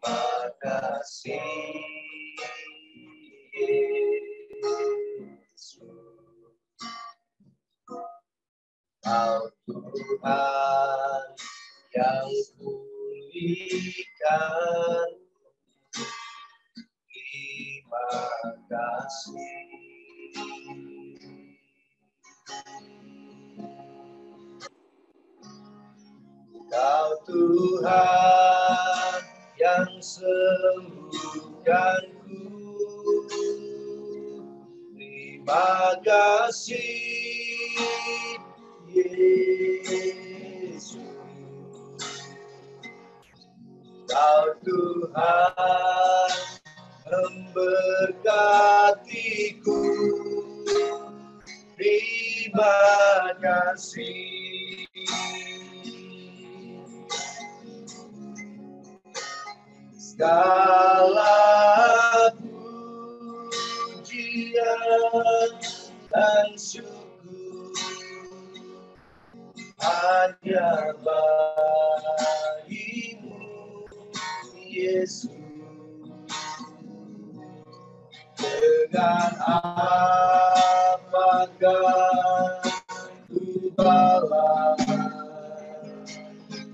kasih Yesus, Kau Tuhan yang pulihkan. Terima kasih. Kau Tuhan yang sembuhkanku. Terima kasih Yesus. Kau Tuhan memberkatiku. Terima kasih. Segala pujian dan syukur hanya bagimu, Yesus. Dengan apakah ku balas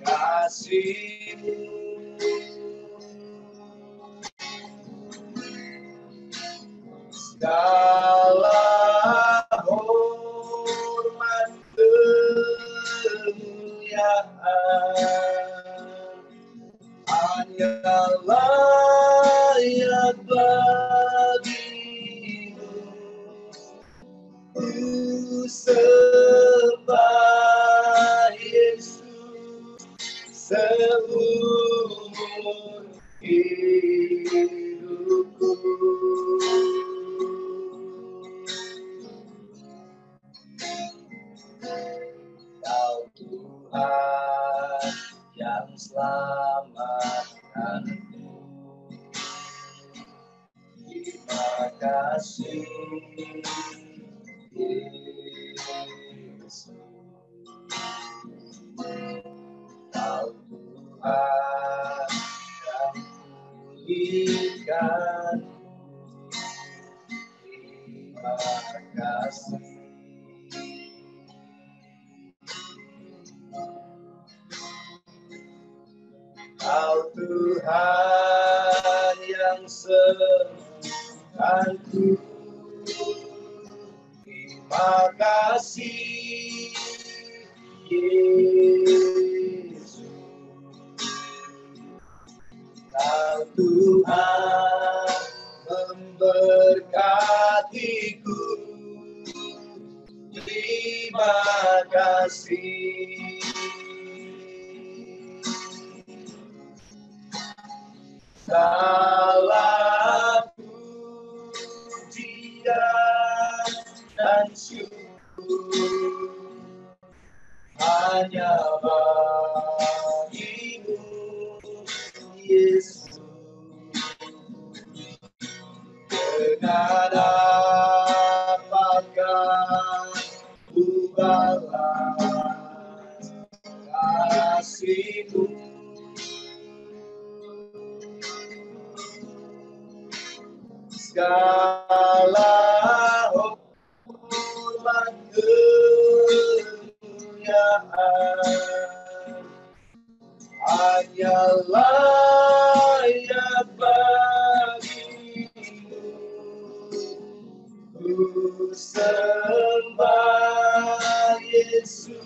kasih-Mu? Segala hormat kemuliaan hanya layak bagimu. Ku sembah Yesus seumur hidupku. Kau Tuhan yang selamatkanku. Terima kasih Yesus. Kau Tuhan yang pulihkan. Terima kasih. Kau Tuhan yang sembuhkanku. Terima kasih Yesus. Kau Tuhan memberkatiku. Terima kasih. Segala pujian dan syukur hanya bagimu, Yesus. Dengan apakah ku balas kasih-Mu? Segala hormat kemuliaan hanya layak bagimu. Ku sembah Yesus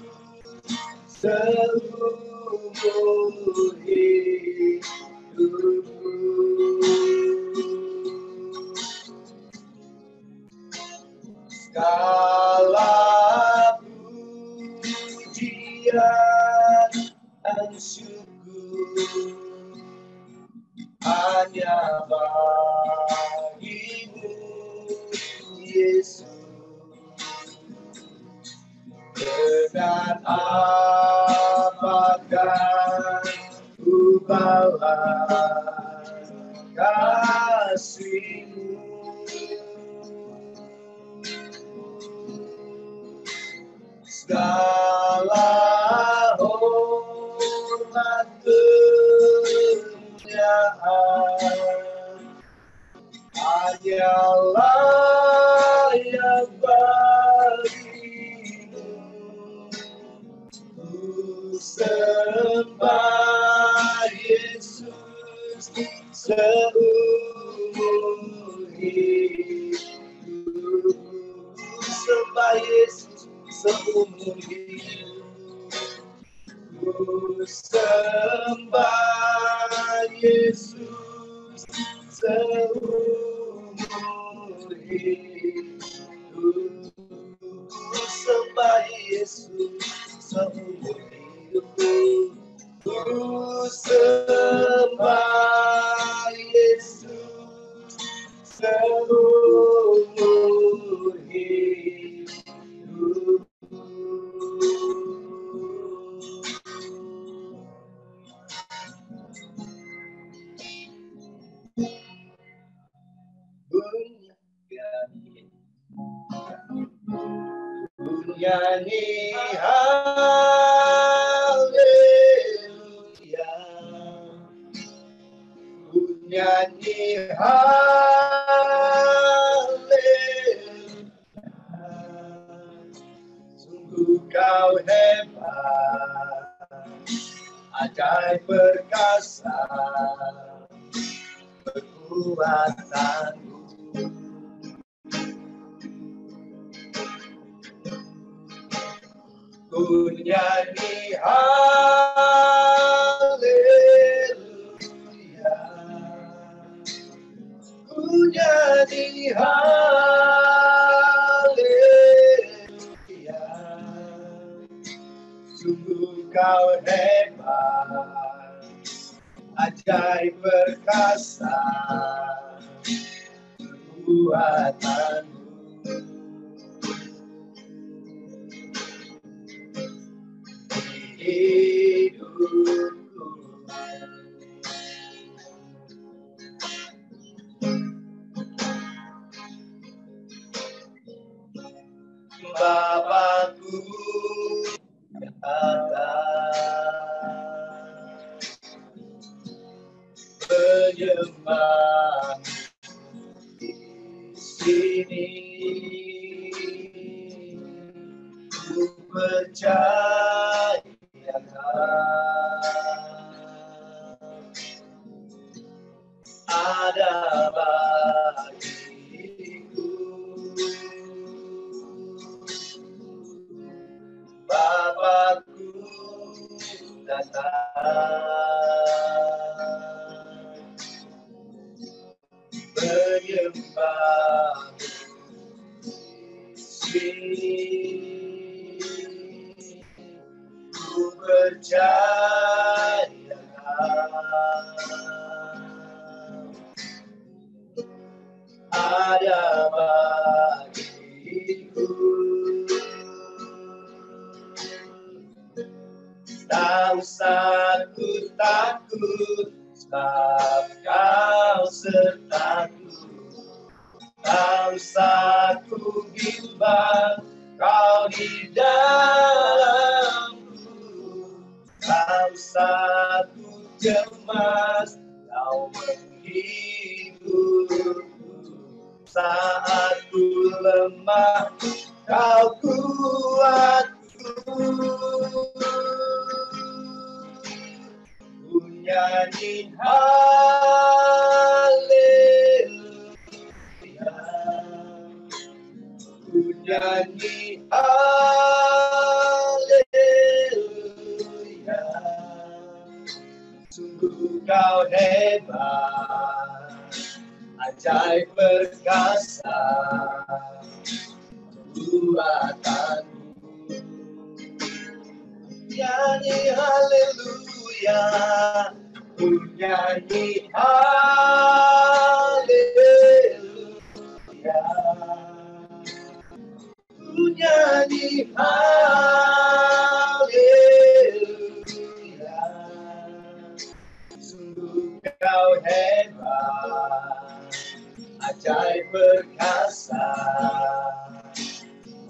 seumur hidupku. Segala pujian dan syukur hanya bagimu, Yesus. Dengan apakah ku balas kasih-Mu? Segala hormat kemuliaan layak bagimu. Ku sembah Yesus seumur hidup. Ku sembah Yesus seumur hidup. Ku sembah Yesus seumur hidup. Ku sembah Yesus seumur hidupku. Ku sembah Yesus seumur hidupku. Nyanyi haleluya, nyanyi haleluya. Sungguh kau hebat, ajaib perkasa kekuatanmu. Ku nyanyi haleluya, ku nyanyi haleluya. Sungguh kau hebat, ajaib perkasa kekuatanmu. Hidupku Bapakku kata penyembah di sini. Ku percaya ada bagiku. Bapakku datang menyembah sini. Ku percaya ada bagiku. Tak usah ku takut, sebab kau sertaku. Tak usah ku bimbang, kau di dalamku. Tak usah ku cemas, kau menghibur. Saat ku lemah, kau kuatku. Ku nyanyi haleluya, ku nyanyi haleluya. Sungguh kau hebat, ajaib perkasa kekuatanmu. Nyanyi haleluya, ku nyanyi haleluya, ku nyanyi haleluya. Sungguh kau hebat, ajaib perkasa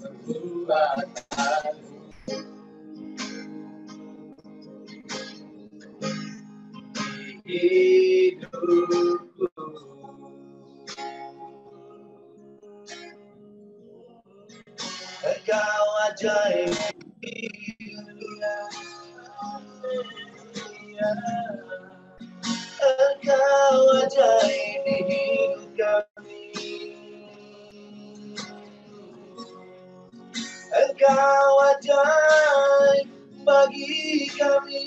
kekuatanmu. Hidupku ajaib Engkau ajaib di hidup kami. Engkau ajaib bagi kami.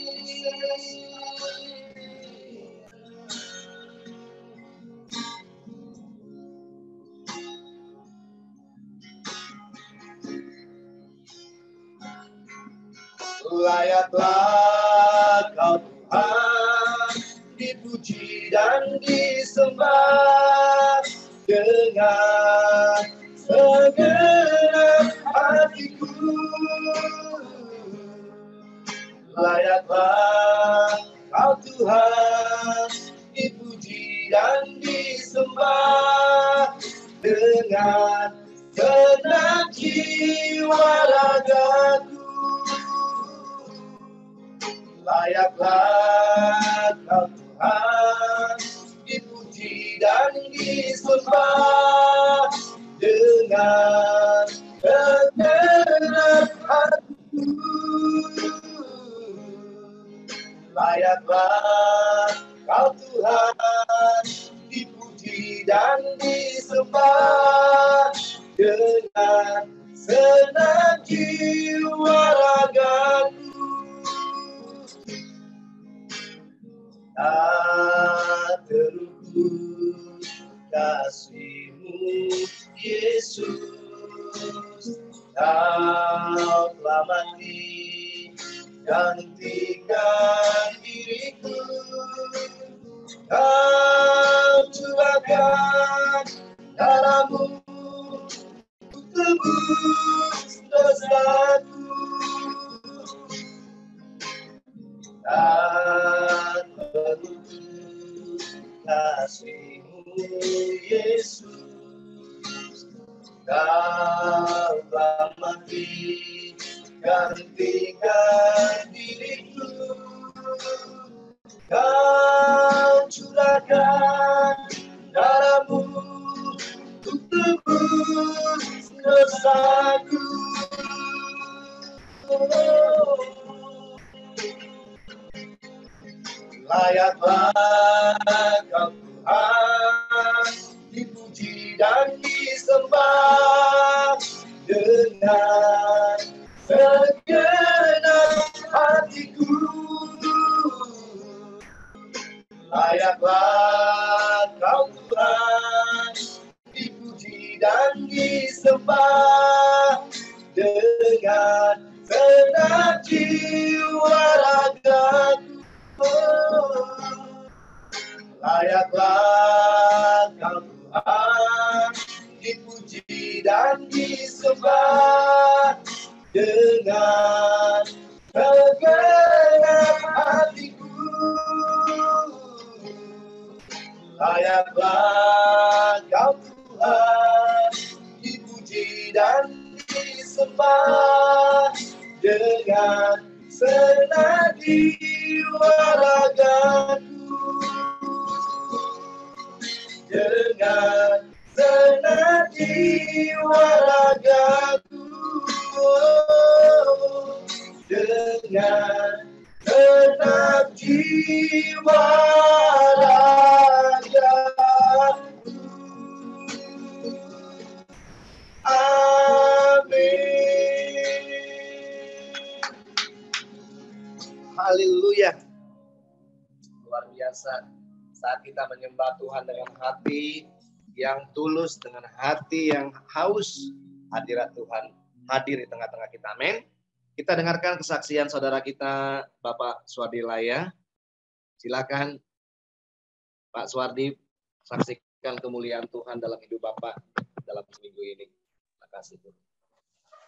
Layaklah Kau Tuhan, dipuji dan disembah dengan segenap hatiku. Layaklah Kau Tuhan, dipuji dan disembah dengan segenap jiwa ragaku. Layaklah Kau Tuhan, dipuji dan disembah dengan segenap hatiku. Layaklah Kau Tuhan, dipuji dan disembah dengan segenap jiwa ragaku. Tak terukur kasih-Mu, Yesus. Kau telah mati gantikan diriku. Kau curahkan darah-Mu untuk tebus dosaku. Dan menuju kasih-Mu, Yesus. Kau telah mati gantikan diriku. Kau curahkan darah-Mu untuk tebus dosaku. Layaklah Kau Tuhan, dipuji dan disembah dengan segenap hatiku. Layaklah Kau Tuhan, dipuji dan disembah dengan segenap jiwa ragaku. Layaklah Kau Tuhan, dipuji dan disembah dengan segenap hatiku. Layaklah Kau Tuhan, dipuji dan disembah dengan segenap jiwa ragaku. Dengan segenap jiwa ragaku. Dengan segenap jiwa ragaku. Amin. Haleluya. Luar biasa saat kita menyembah Tuhan dengan hati yang tulus, dengan hati yang haus, hadirat Tuhan hadir di tengah-tengah kita. Amin. Kita dengarkan kesaksian saudara kita, Bapak Suwardi Laya. Silakan Pak Suwardi, saksikan kemuliaan Tuhan dalam hidup Bapak dalam seminggu ini. Terima kasih.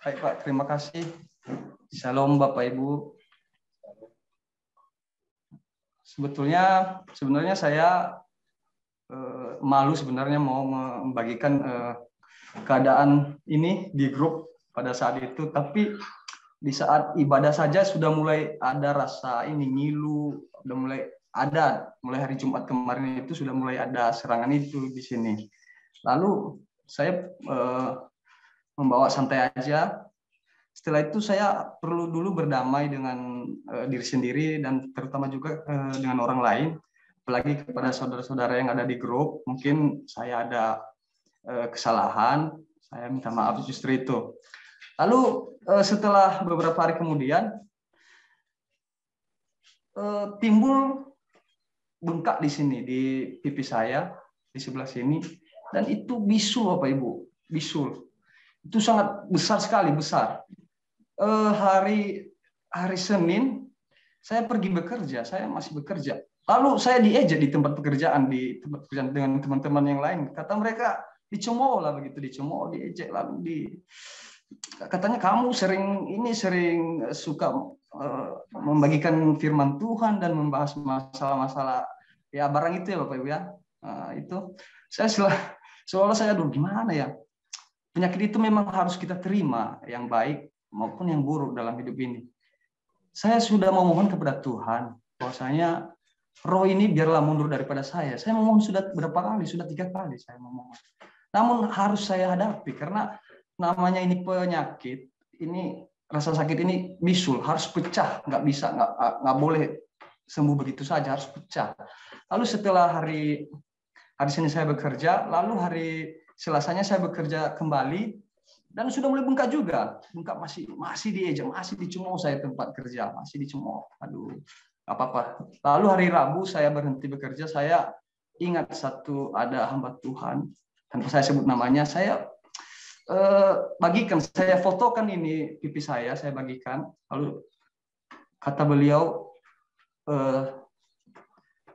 Baik Pak, terima kasih. Shalom Bapak Ibu. Sebenarnya saya malu sebenarnya mau membagikan keadaan ini di grup pada saat itu, tapi di saat ibadah saja sudah mulai ada rasa ini ngilu, sudah mulai hari Jumat kemarin itu sudah mulai ada serangan itu di sini. Lalu saya membawa santai aja. Setelah itu saya perlu dulu berdamai dengan diri sendiri dan terutama juga dengan orang lain, apalagi kepada saudara-saudara yang ada di grup. Mungkin saya ada kesalahan, saya minta maaf justru itu. Lalu setelah beberapa hari kemudian timbul bengkak di sini, di pipi saya, di sebelah sini, dan itu bisul Bapak Ibu, bisul. Itu sangat besar sekali, besar. Hari Senin saya pergi bekerja, saya masih bekerja. Lalu saya diejek di tempat pekerjaan dengan teman-teman yang lain. Kata mereka dicemooh lah begitu, dicemooh, diejek, lalu katanya kamu sering suka membagikan firman Tuhan dan membahas masalah-masalah ya barang itu ya Bapak Ibu ya. Itu saya seolah saya aduh gimana ya. Penyakit itu memang harus kita terima, yang baik maupun yang buruk dalam hidup ini. Saya sudah memohon kepada Tuhan bahwasanya roh ini biarlah mundur daripada saya. Saya memohon sudah berapa kali, sudah 3 kali saya memohon. Namun harus saya hadapi karena namanya ini penyakit, ini rasa sakit ini bisul, harus pecah, nggak bisa, nggak boleh sembuh begitu saja, harus pecah. Lalu setelah hari Senin saya bekerja, lalu hari Selasanya saya bekerja kembali dan sudah mulai bengkak juga. Bengkak masih diejek, masih dicemooh saya tempat kerja, masih dicemooh. Aduh, apa-apa. Lalu hari Rabu saya berhenti bekerja, saya ingat ada hamba Tuhan, tanpa saya sebut namanya, saya bagikan, saya fotokan ini pipi saya bagikan. Lalu kata beliau,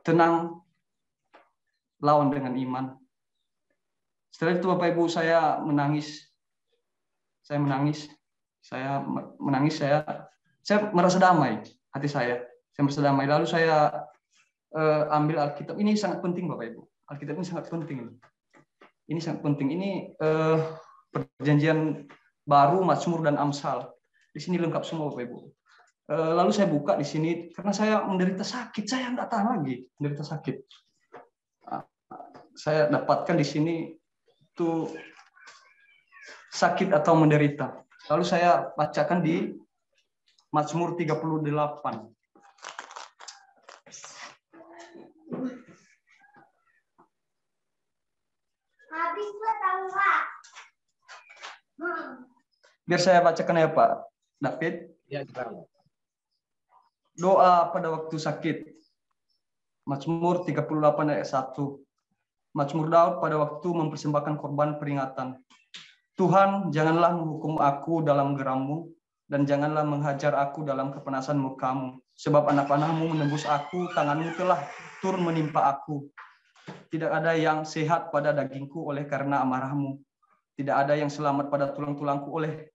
tenang, lawan dengan iman. Setelah itu Bapak Ibu saya menangis, saya merasa damai, hati saya merasa damai. Lalu saya ambil Alkitab, ini sangat penting Bapak Ibu, Alkitab ini sangat penting. Ini sangat penting, ini Perjanjian Baru, Mazmur dan Amsal. Di sini lengkap semua Bapak Ibu. Lalu saya buka di sini karena saya menderita sakit, saya nggak tahan lagi menderita sakit. Saya dapatkan di sini itu sakit atau menderita. Lalu saya bacakan di Mazmur 38. Biar saya bacakan ya Pak David. Ya, Bang. Doa pada waktu sakit. Mazmur 38 ayat 1. Mazmur Daud pada waktu mempersembahkan korban peringatan. Tuhan, janganlah menghukum aku dalam geram-Mu, dan janganlah menghajar aku dalam kepenasan murka-Mu. Sebab anak panah-Mu menembus aku, tangan-Mu telah turun menimpa aku. Tidak ada yang sehat pada dagingku oleh karena amarah-Mu. Tidak ada yang selamat pada tulang-tulangku oleh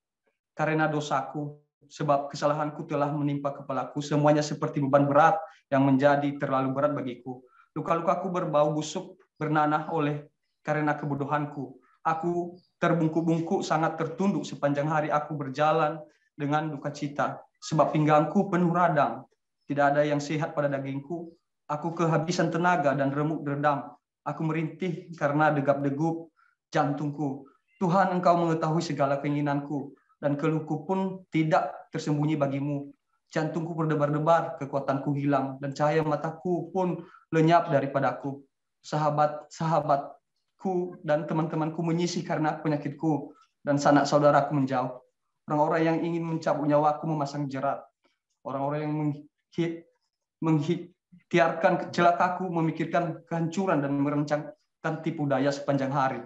karena dosaku. Sebab kesalahanku telah menimpa kepalaku. Semuanya seperti beban berat yang menjadi terlalu berat bagiku. Luka-lukaku berbau busuk, bernanah oleh karena kebodohanku. Aku terbungkuk-bungkuk, sangat tertunduk sepanjang hari aku berjalan dengan duka cita. Sebab pinggangku penuh radang. Tidak ada yang sehat pada dagingku. Aku kehabisan tenaga dan remuk derdam. Aku merintih karena degap-degup jantungku. Tuhan, Engkau mengetahui segala keinginanku, dan keluhku pun tidak tersembunyi bagimu. Jantungku berdebar-debar, kekuatanku hilang, dan cahaya mataku pun lenyap daripadaku. Sahabat-sahabatku dan teman-temanku menyisih karena penyakitku, dan sanak saudaraku menjauh. Orang-orang yang ingin mencabut nyawaku memasang jerat. Orang-orang yang mengikhtiarkan celakaku memikirkan kehancuran dan merencanakan tipu daya sepanjang hari.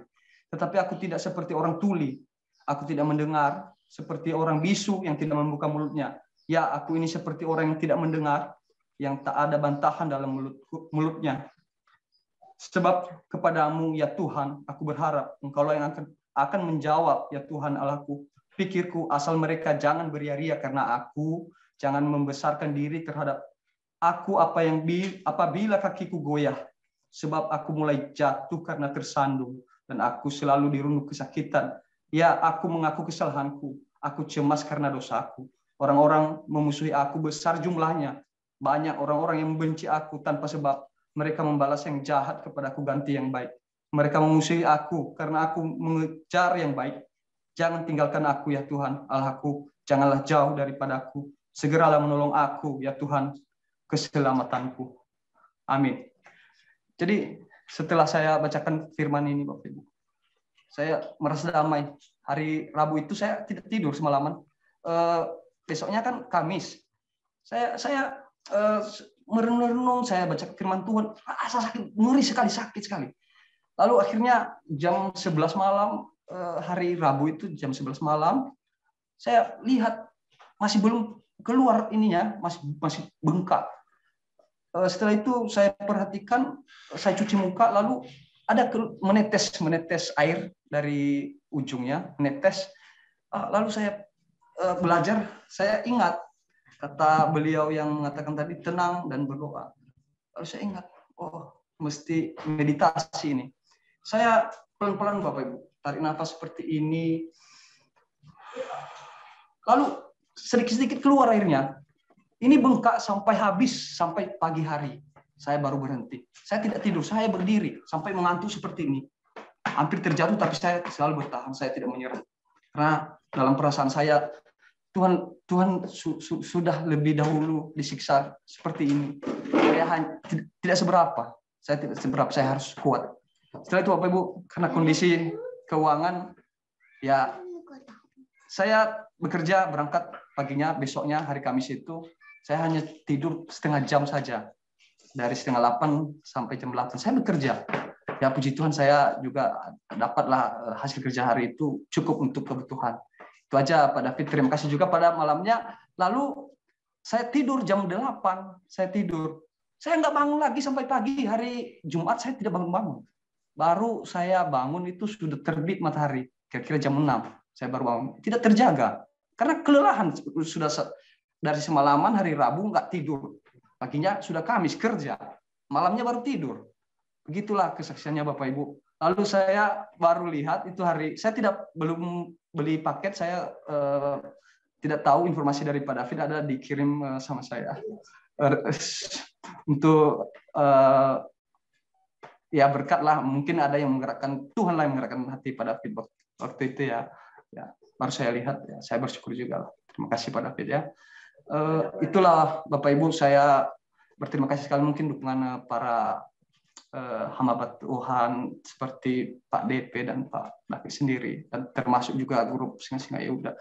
Tetapi aku tidak seperti orang tuli. Aku tidak mendengar seperti orang bisu yang tidak membuka mulutnya. Ya, aku ini seperti orang yang tidak mendengar, yang tak ada bantahan dalam mulutnya. Sebab kepadamu, ya Tuhan, aku berharap Engkau yang akan menjawab, ya Tuhan Allahku. Pikirku, asal mereka jangan beria-ria karena aku, jangan membesarkan diri terhadap aku apabila kakiku goyah. Sebab aku mulai jatuh karena tersandung, dan aku selalu dirundung kesakitan. Ya, aku mengaku kesalahanku. Aku cemas karena dosaku. Orang-orang memusuhi aku besar jumlahnya. Banyak orang-orang yang membenci aku tanpa sebab. Mereka membalas yang jahat kepadaku ganti yang baik. Mereka memusuhi aku karena aku mengejar yang baik. Jangan tinggalkan aku ya Tuhan Allahku. janganlah jauh daripadaku. Segeralah menolong aku, ya Tuhan, keselamatanku. Amin. Jadi setelah saya bacakan firman ini, Bapak Ibu, saya merasa damai. Hari Rabu itu saya tidak tidur semalaman. Besoknya kan Kamis. Saya merenung, saya baca firman Tuhan, rasa sakit, ngeri sekali, sakit sekali. Lalu akhirnya jam 11 malam, hari Rabu itu jam 11 malam, saya lihat masih belum keluar ininya, masih bengkak. Setelah itu saya perhatikan, saya cuci muka, lalu ada menetes air dari ujungnya, menetes. Lalu saya belajar, saya ingat kata beliau yang mengatakan tadi, tenang dan berdoa. Lalu saya ingat, oh mesti meditasi ini. Saya pelan-pelan Bapak Ibu, tarik nafas seperti ini. Lalu sedikit-sedikit keluar airnya. Ini bengkak sampai habis, sampai pagi hari. Saya baru berhenti. Saya tidak tidur, saya berdiri sampai mengantuk seperti ini. Hampir terjatuh, tapi saya selalu bertahan, saya tidak menyerah. Karena dalam perasaan saya, Tuhan sudah lebih dahulu disiksa seperti ini. Saya tidak seberapa. Saya harus kuat. Setelah itu Bapak Ibu, karena kondisi keuangan, ya saya bekerja, berangkat paginya, besoknya hari Kamis itu, saya hanya tidur setengah jam saja. Dari setengah 8 sampai jam 8. Saya bekerja. Ya puji Tuhan, saya juga dapatlah hasil kerja hari itu cukup untuk kebutuhan. Itu aja Pak David. Terima kasih juga pada malamnya. Lalu saya tidur jam 8. Saya tidur. Saya nggak bangun lagi sampai pagi. Hari Jumat saya tidak bangun-bangun. Baru saya bangun itu sudah terbit matahari. Kira-kira jam 6. Saya baru bangun. Tidak terjaga. Karena kelelahan sudah dari semalaman hari Rabu nggak tidur. Paginya sudah Kamis kerja. Malamnya baru tidur. Begitulah kesaksiannya Bapak Ibu. Lalu saya baru lihat itu hari, saya belum beli paket, saya tidak tahu informasi dari Pak David ada dikirim sama saya. Untuk ya berkat lah, mungkin ada yang menggerakkan, Tuhan lah yang menggerakkan hati Pak David waktu itu ya. Baru saya lihat, ya, saya bersyukur juga. Terima kasih Pak David ya. Itulah Bapak Ibu, saya berterima kasih sekali mungkin dukungan para hamba Tuhan seperti Pak DP dan Pak David sendiri, dan termasuk juga grup Singa-Singa Yehuda.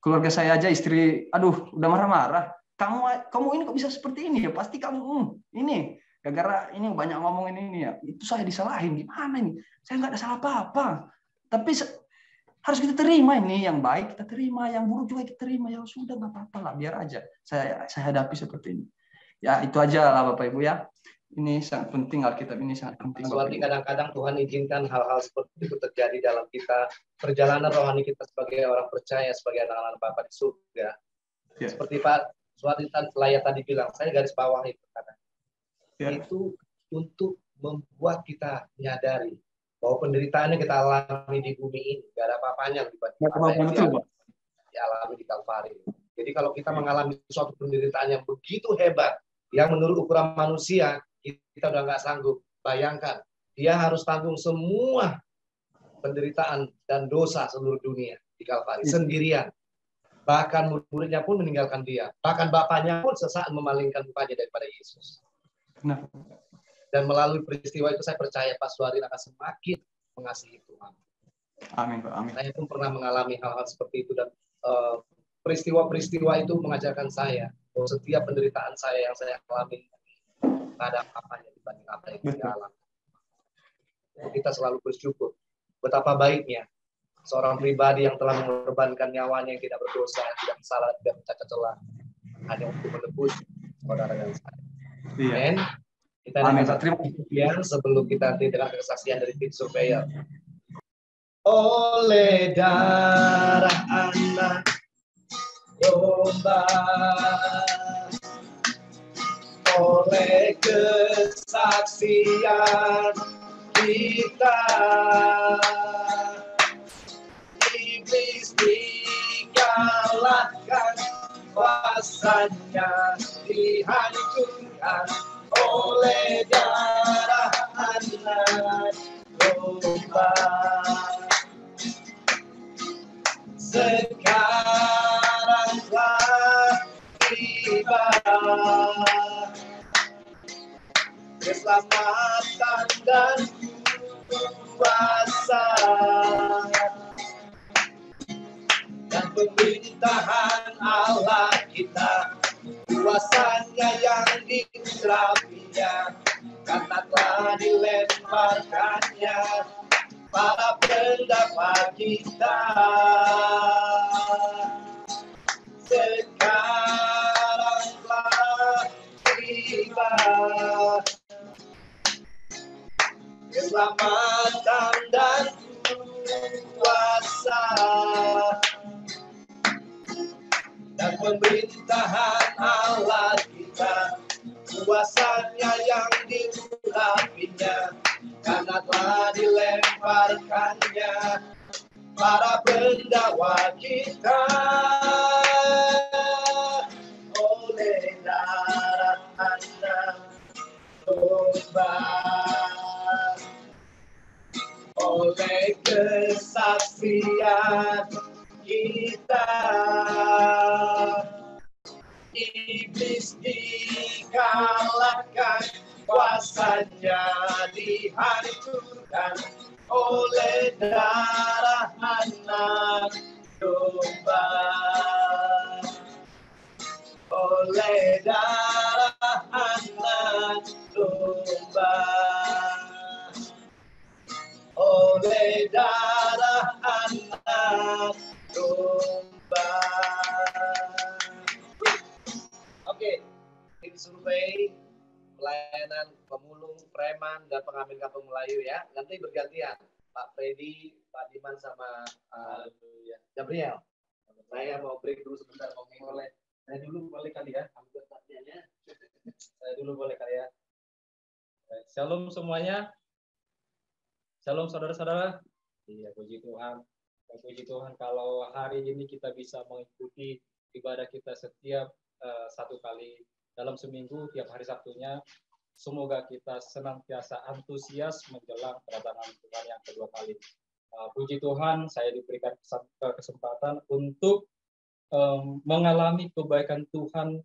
Keluarga saya aja, istri, aduh udah marah-marah. Kamu ini kok bisa seperti ini ya? Pasti kamu ini gara-gara ini banyak ngomongin ini ya. Itu saya disalahin, gimana ini? Saya nggak ada salah apa-apa. Tapi harus kita terima ini, yang baik kita terima, yang buruk juga kita terima. Ya sudah, nggak apa-apa lah, biar aja saya hadapi seperti ini. Ya itu aja lah Bapak Ibu ya. Ini sangat penting, Alkitab ini sangat penting. Suatu kadang-kadang Tuhan izinkan hal-hal seperti itu terjadi dalam kita, perjalanan rohani kita sebagai orang percaya, sebagai anak-anak Bapa di surga. Yeah. Seperti Pak Suwati tadi bilang, saya garis bawah itu karena itu untuk membuat kita menyadari bahwa penderitaan yang kita alami di bumi ini gak ada apa-apanya dibanding apa yang dialami di Kalvari. Jadi kalau kita mengalami suatu penderitaan yang begitu hebat, yang menurut ukuran manusia kita udah nggak sanggup. Bayangkan, dia harus tanggung semua penderitaan dan dosa seluruh dunia di Kalvari sendirian. Bahkan murid-muridnya pun meninggalkan dia. Bahkan bapaknya pun sesaat memalingkan mukanya daripada Yesus. Nah. Dan melalui peristiwa itu saya percaya Pak Suharin akan semakin mengasihi Tuhan. Amin, Pak. Amin. Saya pun pernah mengalami hal-hal seperti itu, dan peristiwa-peristiwa itu mengajarkan saya bahwa setiap penderitaan saya yang saya alami ada apa-apanya dibanding apa yang kita alami. Kita selalu bersyukur betapa baiknya seorang pribadi yang telah mengorbankan nyawanya, yang tidak berdosa, yang tidak salah, tidak mencacat celah, hanya untuk menebus saudara dan saya. Amin. Kita akan terima kasih sebelum kita dengan kesaksian dari tim surveyor. Oleh darah anak domba, oleh kesaksian kita, iblis dikalahkan, kuasanya dihancurkan oleh darah anak domba. Sekarang keselamatan dan kuasa dan pemerintahan Allah kita, kuasanya yang digerapinya, karena telah dilemparkannya para pendakwa kita. Sekarang telah tiba keselamatan dan kuasa dan pemerintahan Allah kita, kuasanya yang digerapinya, karena telah dilemparkannya para pendakwa kita. Oleh darah Anak domba, oleh kesaksian kita, iblis dikalahkan, kuasanya dihancurkan oleh darah Anak domba, oleh darah Anak domba, oleh darah Anak domba. Oke, tim survei pelayanan pemulung, preman, dan pengambil kampung Melayu ya. Nanti bergantian, Pak Freddy, Pak Diman, sama Gabriel. Saya mau break dulu sebentar, mau boleh. Saya dulu boleh kali ya, ambil pertanyaannya. Saya dulu boleh kali ya. Shalom semuanya. Shalom saudara-saudara. Iya, puji Tuhan. Puji Tuhan kalau hari ini kita bisa mengikuti ibadah kita setiap satu kali dalam seminggu, tiap hari Sabtunya. Semoga kita senantiasa antusias menjelang kedatangan Tuhan yang kedua kali. Puji Tuhan, saya diberikan kesempatan untuk mengalami kebaikan Tuhan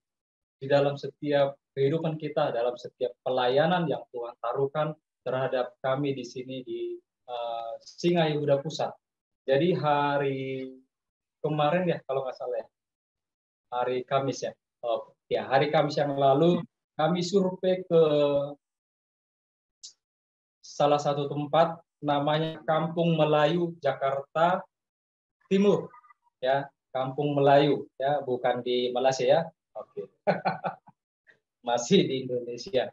di dalam setiap kehidupan kita, dalam setiap pelayanan yang Tuhan taruhkan terhadap kami di sini di Singa Yehuda Pusat. Jadi hari kemarin ya, kalau nggak salah ya, hari Kamis ya. Hari Kamis yang lalu kami survei ke salah satu tempat namanya Kampung Melayu Jakarta Timur ya, Kampung Melayu ya, bukan di Malaysia ya. Oke. Masih di Indonesia.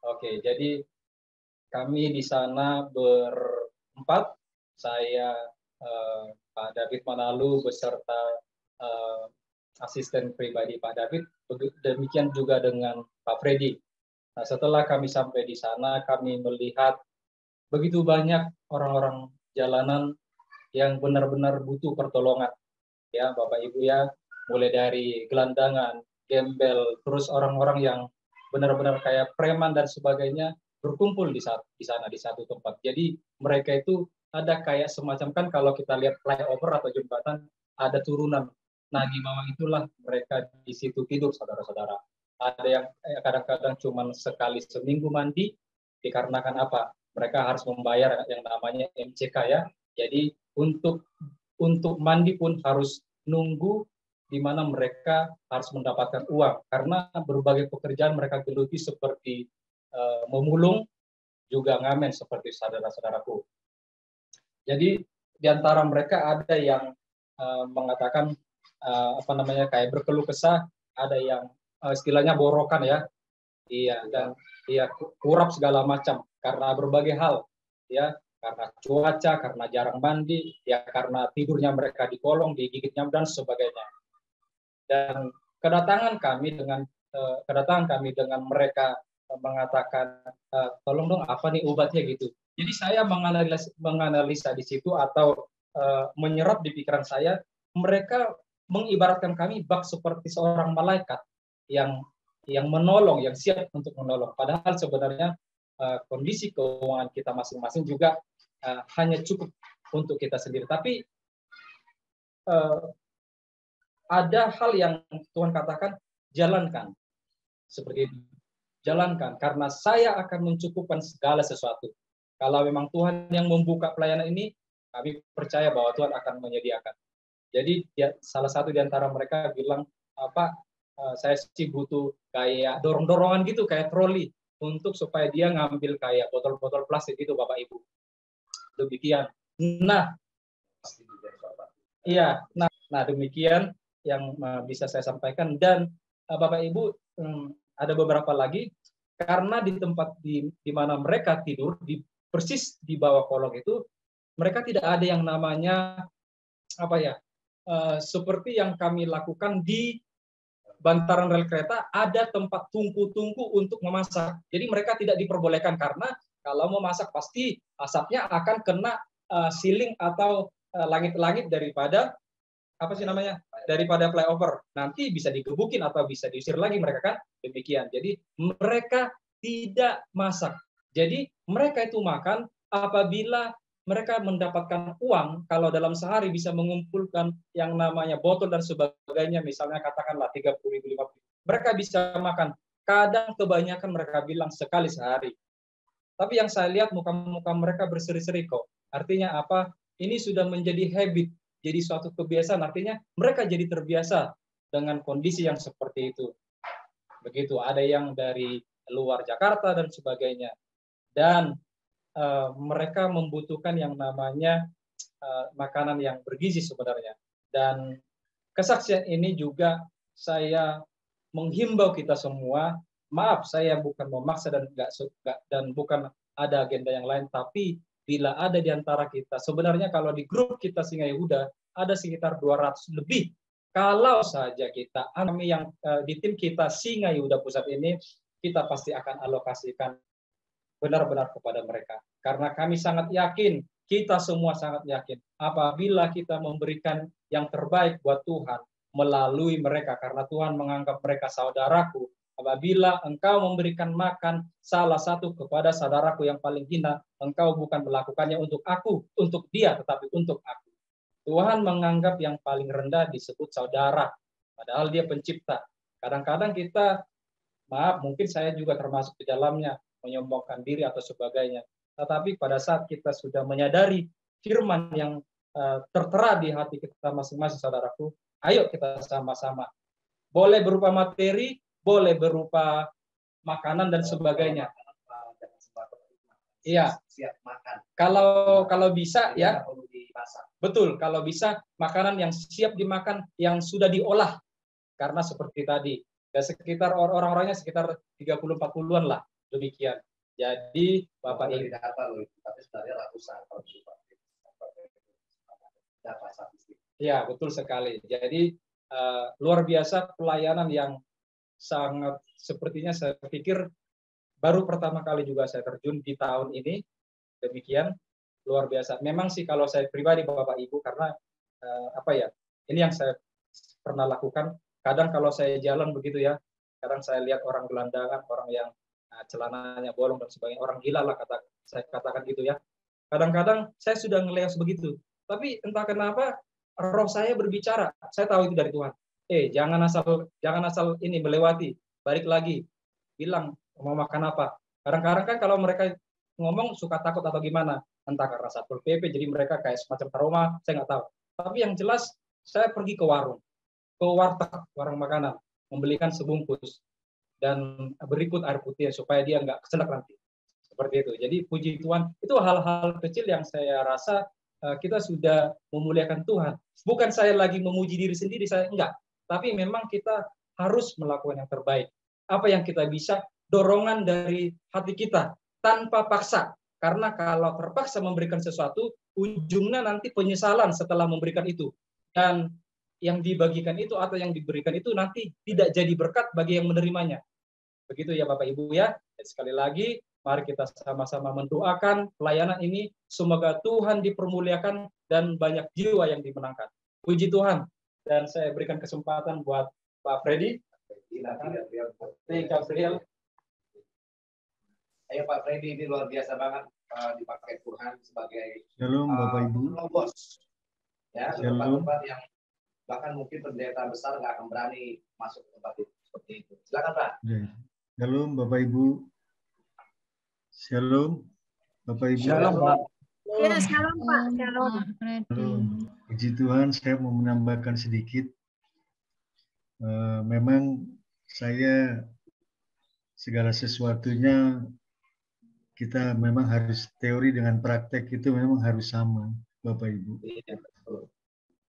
Oke, jadi kami di sana berempat, saya Pak David Manalu beserta asisten pribadi Pak David, demikian juga dengan Pak Freddy. Nah, setelah kami sampai di sana, kami melihat begitu banyak orang-orang jalanan yang benar-benar butuh pertolongan. Ya, Bapak Ibu ya, mulai dari gelandangan, gembel, terus orang-orang yang benar-benar kayak preman dan sebagainya berkumpul di sana di satu tempat. Jadi mereka itu ada kayak semacam, kan kalau kita lihat flyover atau jembatan ada turunan. Nah, di bawah itulah mereka di situ tidur, saudara-saudara. Ada yang kadang-kadang cuma sekali seminggu mandi, dikarenakan apa? Mereka harus membayar yang namanya MCK ya. Jadi untuk mandi pun harus nunggu, di mana mereka harus mendapatkan uang karena berbagai pekerjaan mereka geluti seperti memulung, juga ngamen seperti saudara-saudaraku. Jadi di antara mereka ada yang mengatakan kayak berkeluh kesah, ada yang istilahnya borokan ya, iya, dan iya kurap segala macam karena berbagai hal ya, karena cuaca, karena jarang mandi, ya karena tidurnya mereka di kolong, digigit nyamuk dan sebagainya. Dan kedatangan kami dengan mereka mengatakan tolong dong apa nih obatnya gitu. Jadi saya menganalisa di situ atau menyerap di pikiran saya, mereka mengibaratkan kami bak seperti seorang malaikat yang menolong, yang siap untuk menolong. Padahal sebenarnya kondisi keuangan kita masing-masing juga hanya cukup untuk kita sendiri. Tapi ada hal yang Tuhan katakan, jalankan seperti itu. jalankan, karena saya akan mencukupkan segala sesuatu. Kalau memang Tuhan yang membuka pelayanan ini, kami percaya bahwa Tuhan akan menyediakan. Jadi salah satu di antara mereka bilang, saya sih butuh kayak dorong-dorongan gitu, kayak troli, untuk supaya dia ngambil kayak botol-botol plastik gitu, Bapak Ibu. Demikian. Nah, iya, nah demikian yang bisa saya sampaikan. Dan Bapak Ibu, ada beberapa lagi, karena di tempat di mana mereka tidur, persis di bawah kolong itu, mereka tidak ada yang namanya seperti yang kami lakukan di bantaran rel kereta, ada tempat tungku-tungku untuk memasak. Jadi mereka tidak diperbolehkan, karena kalau memasak pasti asapnya akan kena ceiling atau langit-langit daripada daripada flyover. Nanti bisa digebukin atau bisa diusir lagi mereka, kan? Demikian. Jadi mereka tidak masak. Jadi mereka itu makan apabila mereka mendapatkan uang, kalau dalam sehari bisa mengumpulkan yang namanya botol dan sebagainya, misalnya katakanlah 30.000, 50.000, mereka bisa makan. Kadang kebanyakan mereka bilang sekali sehari. Tapi yang saya lihat muka-muka mereka berseri-seri kok. Artinya apa? Ini sudah menjadi habit, jadi suatu kebiasaan. Artinya mereka jadi terbiasa dengan kondisi yang seperti itu. Begitu, ada yang dari luar Jakarta dan sebagainya. Dan mereka membutuhkan yang namanya makanan yang bergizi sebenarnya. Dan kesaksian ini juga saya menghimbau kita semua. Maaf, saya bukan memaksa dan bukan ada agenda yang lain, tapi bila ada di antara kita, sebenarnya kalau di grup kita Singa Yehuda ada sekitar 200 lebih. Kalau saja kami yang di tim kita Singa Yehuda Pusat ini, kita pasti akan alokasikan benar-benar kepada mereka. Karena kami sangat yakin, kita semua sangat yakin, apabila kita memberikan yang terbaik buat Tuhan melalui mereka, karena Tuhan menganggap mereka saudaraku. Apabila engkau memberikan makan salah satu kepada saudaraku yang paling hina, engkau bukan melakukannya untuk aku, untuk dia, tetapi untuk aku. Tuhan menganggap yang paling rendah disebut saudara, padahal dia pencipta. Kadang-kadang kita, maaf, mungkin saya juga termasuk di dalamnya, menyombongkan diri atau sebagainya. Tetapi pada saat kita sudah menyadari firman yang tertera di hati kita masing-masing, saudaraku, ayo kita sama-sama. Boleh berupa materi, boleh berupa makanan dan sebagainya. Iya. Siap makan. Kalau bisa ya. Betul, kalau bisa makanan yang siap dimakan, yang sudah diolah. Karena seperti tadi, ya sekitar orang-orangnya sekitar 30-40-an lah. Demikian. Jadi Bapak Ibu, tapi sebenarnya ratusan. Ya, betul sekali. Jadi luar biasa pelayanan yang sangat, sepertinya saya pikir baru pertama kali juga saya terjun di tahun ini. Demikian, luar biasa. Memang sih kalau saya pribadi Bapak Ibu, karena ini yang saya pernah lakukan. Kadang kalau saya jalan begitu ya, kadang saya lihat orang gelandangan, orang yang celananya bolong dan sebagainya, orang gila lah saya katakan gitu ya. Kadang-kadang saya sudah ngeleos begitu, tapi entah kenapa roh saya berbicara. Saya tahu itu dari Tuhan. Jangan asal ini melewati, balik lagi, bilang mau makan apa. Kadang-kadang kan kalau mereka ngomong suka takut atau gimana, entah karena Satpol PP, jadi mereka kayak semacam trauma, saya nggak tahu. Tapi yang jelas saya pergi ke warung, ke warung makanan, membelikan sebungkus dan berikut air putih supaya dia nggak keselak nanti. Seperti itu. Jadi puji Tuhan, itu hal-hal kecil yang saya rasa kita sudah memuliakan Tuhan. Bukan saya lagi memuji diri sendiri, saya enggak. Tapi memang kita harus melakukan yang terbaik. Apa yang kita bisa, dorongan dari hati kita, tanpa paksa. Karena kalau terpaksa memberikan sesuatu, ujungnya nanti penyesalan setelah memberikan itu. Dan yang dibagikan itu atau yang diberikan itu nanti tidak jadi berkat bagi yang menerimanya. Begitu ya Bapak Ibu ya. Dan sekali lagi, mari kita sama-sama mendoakan pelayanan ini. Semoga Tuhan dipermuliakan dan banyak jiwa yang dimenangkan. Puji Tuhan. Dan saya berikan kesempatan buat Pak Freddy. Gabriel. Ayo Pak Freddy, ini luar biasa banget dipakai Tuhan sebagai Shalom Bapak Ibu. Bos. Ya, Shalom. tempat yang bahkan mungkin pendeta besar nggak akan berani masuk ke tempat itu seperti itu. Silakan Pak. Shalom Bapak Ibu. Shalom Bapak Ibu. Shalom, Pak. Ya, shalom Pak. Shalom. Shalom. Puji Tuhan, saya mau menambahkan sedikit. Memang saya segala sesuatunya kita memang harus teori dengan praktek itu memang harus sama, Bapak Ibu.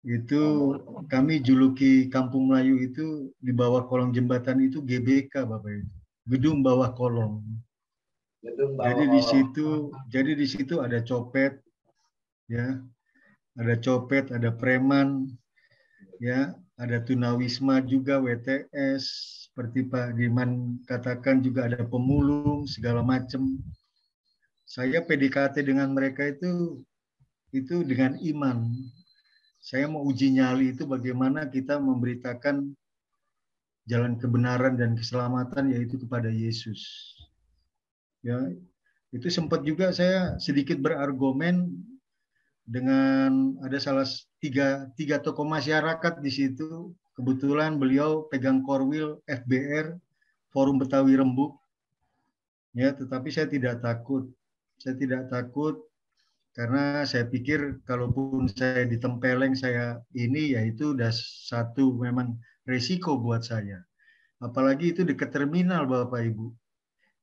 Itu kami juluki Kampung Melayu itu di bawah kolong jembatan itu GBK, Bapak Ibu. Gedung bawah kolong. Jadi di situ ada copet, ya, ada copet, ada preman, ya, ada tunawisma juga, WTS, seperti Pak Diman katakan juga ada pemulung segala macam. Saya PDKT dengan mereka itu dengan iman. Saya mau uji nyali itu bagaimana kita memberitakan jalan kebenaran dan keselamatan yaitu kepada Yesus. Ya, itu sempat juga saya sedikit berargumen dengan ada tiga tokoh masyarakat di situ. Kebetulan beliau pegang korwil FBR, Forum Betawi Rembuk. Ya, tetapi saya tidak takut. Saya tidak takut karena saya pikir kalaupun saya ditempeleng saya ini ya itu udah satu memang resiko buat saya. Apalagi itu dekat terminal Bapak Ibu.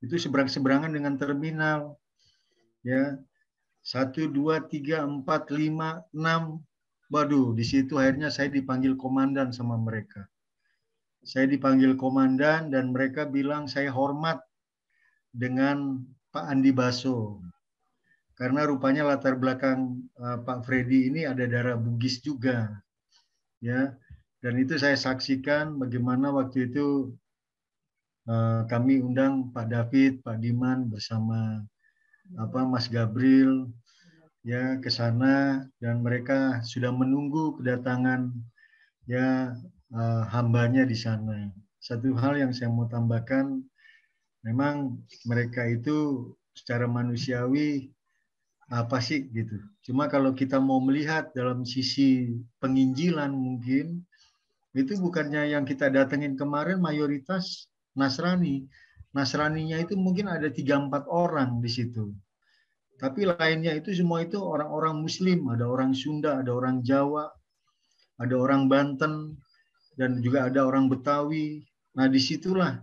Itu seberang-seberangan dengan terminal. Ya. 1, 2, 3, 4, 5, 6. Waduh, di situ akhirnya saya dipanggil komandan sama mereka. Saya dipanggil komandan dan mereka bilang saya hormat dengan Pak Andi Baso. Karena rupanya latar belakang Pak Freddy ini ada darah Bugis juga. Ya. Dan itu saya saksikan bagaimana waktu itu kami undang Pak David, Pak Diman bersama Mas Gabriel ya ke sana dan mereka sudah menunggu kedatangan ya hambanya di sana. Satu hal yang saya mau tambahkan, memang mereka itu secara manusiawi apa sih gitu. Cuma kalau kita mau melihat dalam sisi penginjilan mungkin itu bukannya yang kita datengin kemarin mayoritas Nasrani. Nasraninya itu mungkin ada 3-4 orang di situ. Tapi lainnya itu semua itu orang-orang Muslim, ada orang Sunda, ada orang Jawa, ada orang Banten, dan juga ada orang Betawi. Nah disitulah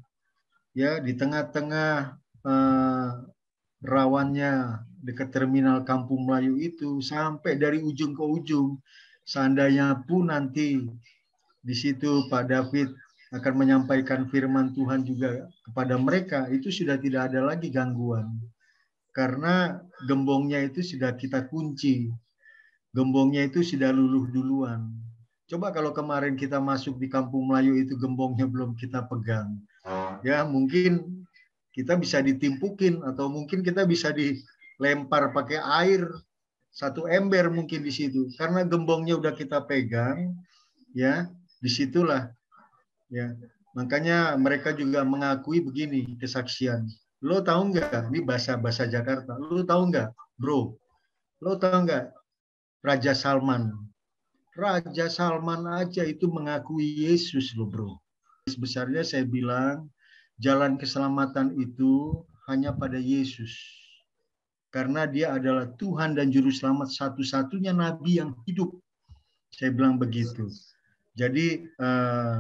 ya di tengah-tengah rawannya dekat terminal Kampung Melayu itu sampai dari ujung ke ujung. Seandainya pun nanti di situ Pak David akan menyampaikan firman Tuhan juga kepada mereka, itu sudah tidak ada lagi gangguan. Karena gembongnya itu sudah kita kunci. Gembongnya itu sudah luluh duluan. Coba kalau kemarin kita masuk di Kampung Melayu itu gembongnya belum kita pegang. Ya mungkin kita bisa ditimpukin atau mungkin kita bisa dilempar pakai air 1 ember mungkin di situ. Karena gembongnya udah kita pegang, ya disitulah. Ya, makanya mereka juga mengakui begini kesaksian. Lo tahu nggak? Ini bahasa Jakarta. Lo tahu nggak, bro? Lo tahu nggak? Raja Salman. Raja Salman aja itu mengakui Yesus lo, bro. Sebesarnya saya bilang jalan keselamatan itu hanya pada Yesus. Karena dia adalah Tuhan dan Juru Selamat satu-satunya Nabi yang hidup. Saya bilang begitu. Jadi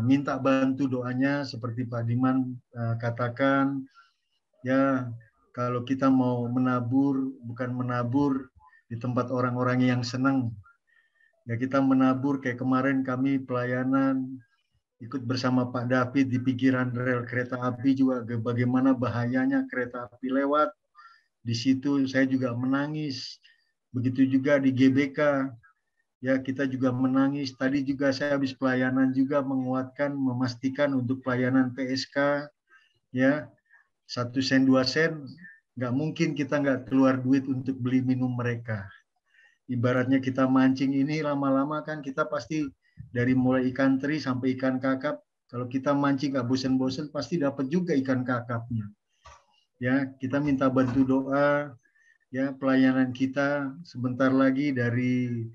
minta bantu doanya seperti Pak Diman katakan, ya kalau kita mau menabur, bukan menabur di tempat orang-orang yang senang. Ya kita menabur kayak kemarin kami pelayanan, ikut bersama Pak David di pinggiran rel kereta api juga bagaimana bahayanya kereta api lewat. Di situ saya juga menangis. Begitu juga di GBK. Ya, kita juga menangis. Tadi juga saya habis pelayanan juga menguatkan, memastikan untuk pelayanan PSK, ya 1 sen 2 sen, nggak mungkin kita nggak keluar duit untuk beli minum mereka. Ibaratnya kita mancing ini lama-lama kan kita pasti dari mulai ikan teri sampai ikan kakap. Kalau kita mancing nggak bosen-bosen pasti dapat juga ikan kakapnya. Ya, kita minta bantu doa. Ya, pelayanan kita sebentar lagi dari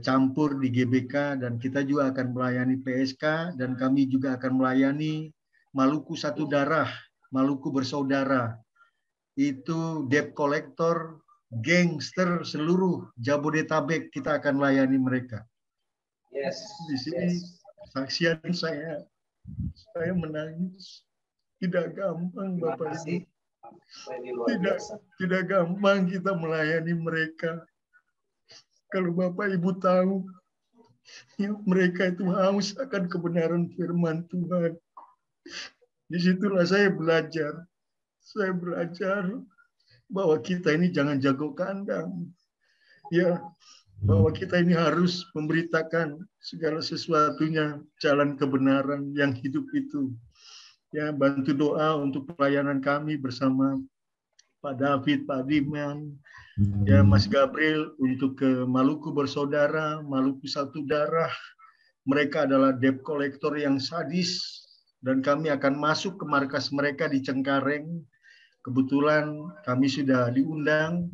campur di GBK dan kita juga akan melayani PSK dan kami juga akan melayani Maluku Satu Darah Maluku Bersaudara. Itu debt collector, gangster seluruh Jabodetabek, kita akan layani mereka. Yes. Di sini saksian saya menangis. Tidak gampang, Bapak Ibu. Tidak gampang kita melayani mereka. Kalau Bapak Ibu tahu, ya, mereka itu haus akan kebenaran firman Tuhan. Disitulah saya belajar. Saya belajar bahwa kita ini jangan jago kandang. Ya, bahwa kita ini harus memberitakan segala sesuatunya, jalan kebenaran yang hidup itu. Ya, bantu doa untuk pelayanan kami bersama Pak David, Pak Diman, ya Mas Gabriel untuk ke Maluku Bersaudara, Maluku Satu Darah. Mereka adalah debt collector yang sadis dan kami akan masuk ke markas mereka di Cengkareng. Kebetulan kami sudah diundang.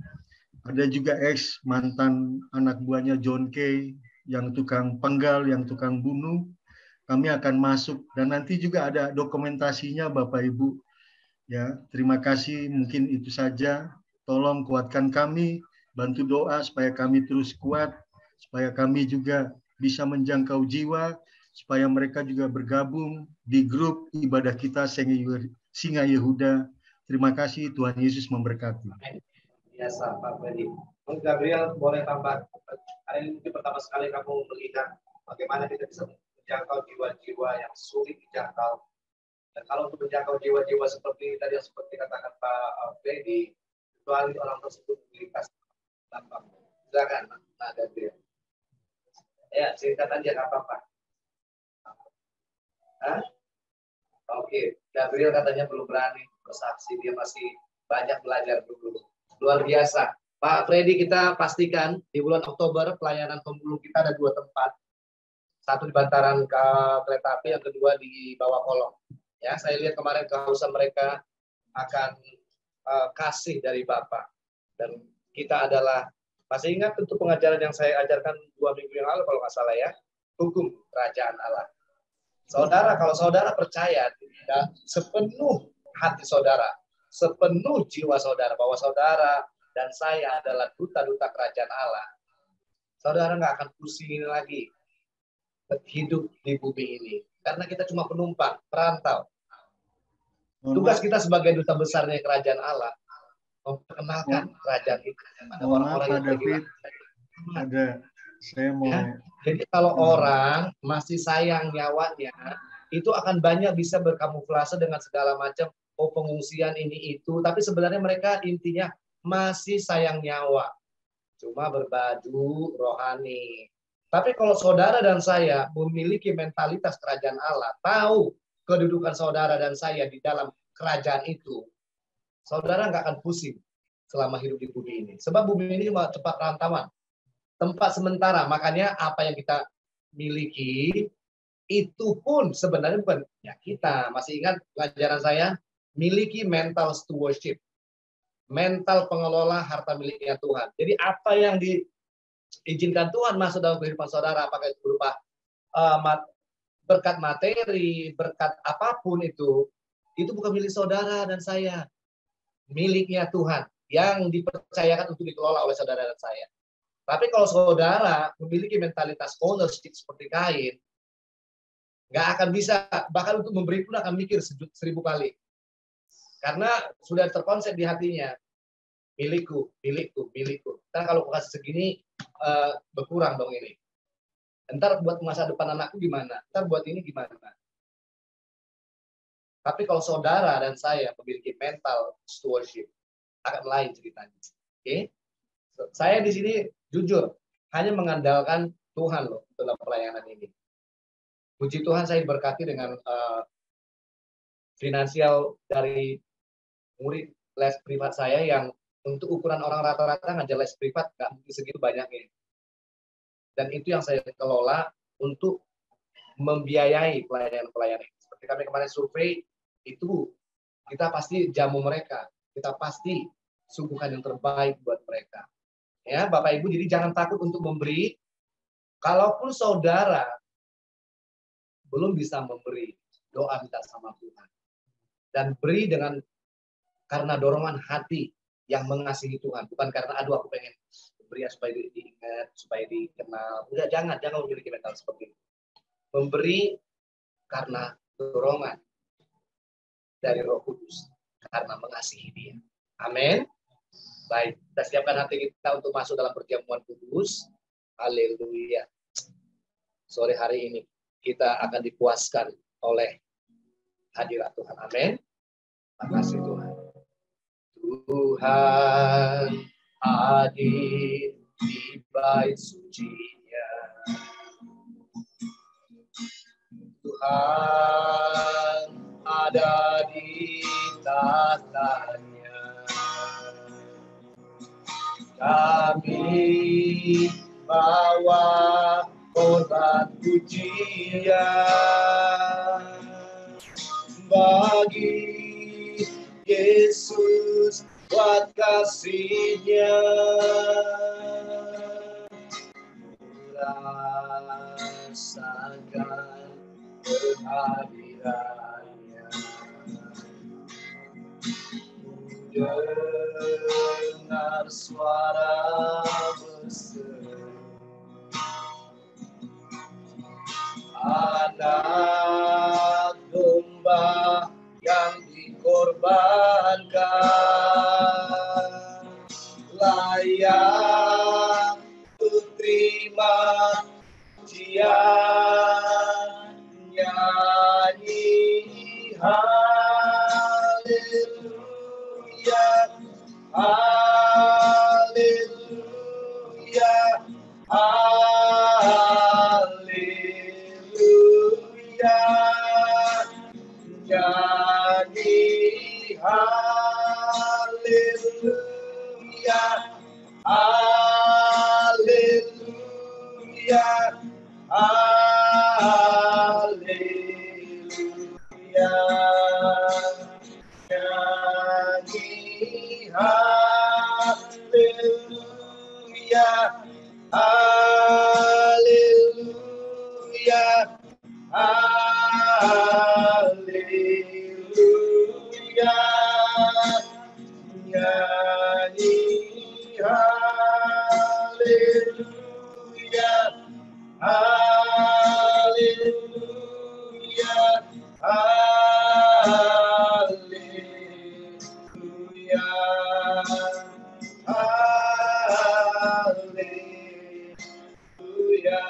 Ada juga ex mantan anak buahnya John Kay yang tukang penggal, yang tukang bunuh. Kami akan masuk dan nanti juga ada dokumentasinya Bapak Ibu. Ya, terima kasih. Mungkin itu saja. Tolong kuatkan kami, bantu doa supaya kami terus kuat, supaya kami juga bisa menjangkau jiwa, supaya mereka juga bergabung di grup ibadah kita Singa Yehuda. Terima kasih, Tuhan Yesus memberkati. Biasa Pak Freddy. Bung Gabriel boleh tambah. Hari ini pertama sekali kamu melihat bagaimana kita bisa menjangkau jiwa-jiwa yang sulit dijangkau. Dan kalau untuk menjangkau jiwa-jiwa seperti tadi yang seperti katakan Pak Freddy, kecuali orang tersebut memiliki tanpa. Silakan, Pak Gabriel. Ya, singkat aja nggak apa-apa. Oke, Gabriel katanya belum berani bersaksi, dia masih banyak belajar dulu. Luar biasa. Pak Freddy, kita pastikan di bulan Oktober pelayanan pemulung kita ada 2 tempat. Satu di bantaran kereta api, yang kedua di bawah kolong. Ya, saya lihat kemarin kehausan mereka akan kasih dari Bapak. Dan kita adalah, masih ingat tentu pengajaran yang saya ajarkan 2 minggu yang lalu kalau nggak salah ya, hukum kerajaan Allah. Saudara, kalau saudara percaya dan sepenuh hati saudara, sepenuh jiwa saudara bahwa saudara dan saya adalah duta-duta kerajaan Allah, saudara nggak akan pusing lagi hidup di bumi ini, karena kita cuma penumpang, perantau. Tugas kita sebagai duta besarnya kerajaan Allah memperkenalkan kerajaan itu pada orang-orang yang David, ada saya mau. Ya, jadi kalau orang masih sayang nyawanya, itu akan banyak bisa berkamuflase dengan segala macam pengungsian ini itu, tapi sebenarnya mereka intinya masih sayang nyawa, cuma berbaju rohani. Tapi kalau saudara dan saya memiliki mentalitas kerajaan Allah, tahu kedudukan saudara dan saya di dalam kerajaan itu, saudara nggak akan pusing selama hidup di bumi ini. Sebab bumi ini cuma tempat rantauan, tempat sementara. Makanya apa yang kita miliki itu pun sebenarnya bukan ya kita. Masih ingat pelajaran saya? Miliki mental stewardship, mental pengelola harta miliknya Tuhan. Jadi apa yang diizinkan Tuhan masuk dalam kehidupan saudara, apakah itu berupa berkat materi, berkat apapun itu bukan milik saudara dan saya, miliknya Tuhan yang dipercayakan untuk dikelola oleh saudara dan saya. Tapi kalau saudara memiliki mentalitas ownership seperti Kain, nggak akan bisa, bahkan untuk memberi pun akan mikir 1000 kali. Karena sudah terkonsep di hatinya, milikku, milikku, milikku. Ntar kalau kasih segini, berkurang dong ini. Ntar buat masa depan anakku gimana? Ntar buat ini gimana? Tapi kalau saudara dan saya memiliki mental stewardship, akan lain ceritanya. Oke? Saya di sini jujur, hanya mengandalkan Tuhan loh dalam pelayanan ini. Puji Tuhan saya diberkati dengan finansial dari murid les privat saya yang untuk ukuran orang rata-rata ngajar les privat nggak mungkin segitu banyaknya. Dan itu yang saya kelola untuk membiayai pelayanan-pelayanan. Seperti kami kemarin survei, itu kita pasti jamu mereka, kita pasti sungguhkan yang terbaik buat mereka. Ya, Bapak Ibu, jadi jangan takut untuk memberi. Kalaupun saudara belum bisa memberi, doa minta sama Tuhan. Dan beri karena dorongan hati yang mengasihi Tuhan. Bukan karena aduh aku pengen beri supaya diingat, supaya dikenal. Enggak, jangan memiliki mental seperti itu. Memberi karena dorongan dari Roh Kudus, karena mengasihi Dia. Amin. Baik, kita siapkan hati kita untuk masuk dalam perjamuan kudus. Haleluya. Sore hari ini kita akan dipuaskan oleh hadirat Tuhan. Amin. Terima kasih Tuhan. Tuhan hadir di bait suci-Nya. Tuhan ada di tahtanya. Kami bawa korban pujian bagi Yesus buat kasih-Nya. Rasakan kehadiran-Nya. Dengar suara berseru anak domba yang dikorbankan, layak untuk terima pujian, nyanyi haleluya, haleluya, haleluya, nyanyi haleluya, haleluya, haleluya, nyanyi haleluya, haleluya, haleluya, nyanyi haleluya, haleluya, haleluya, haleluya, haleluya.